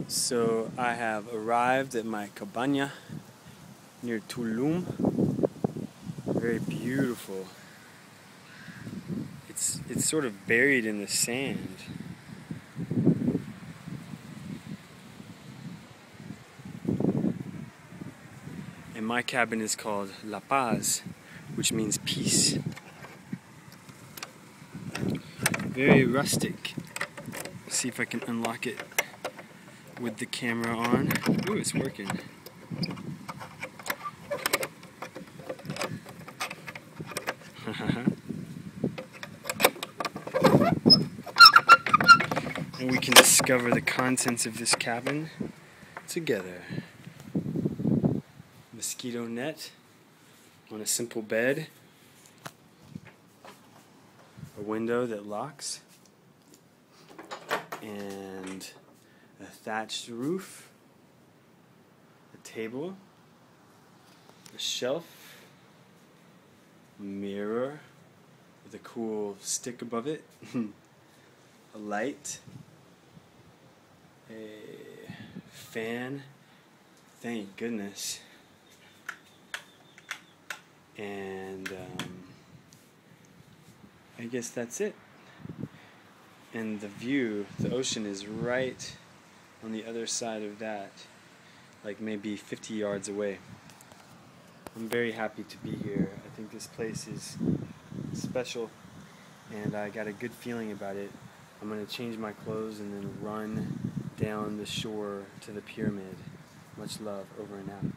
So I have arrived at my cabana near Tulum. Very beautiful. It's sort of buried in the sand. And my cabin is called La Paz, which means peace. Very rustic. Let's see if I can unlock it with the camera on. Ooh, it's working. And we can discover the contents of this cabin together. Mosquito net on a simple bed. A window that locks. And a thatched roof. A table. A shelf. A mirror with a cool stick above it. A light. A fan. Thank goodness. And I guess that's it. And the view, the ocean is right on the other side of that, like maybe 50 yards away. I'm very happy to be here. I think this place is special and I got a good feeling about it. I'm going to change my clothes and then run down the shore to the pyramid. Much love, over and out.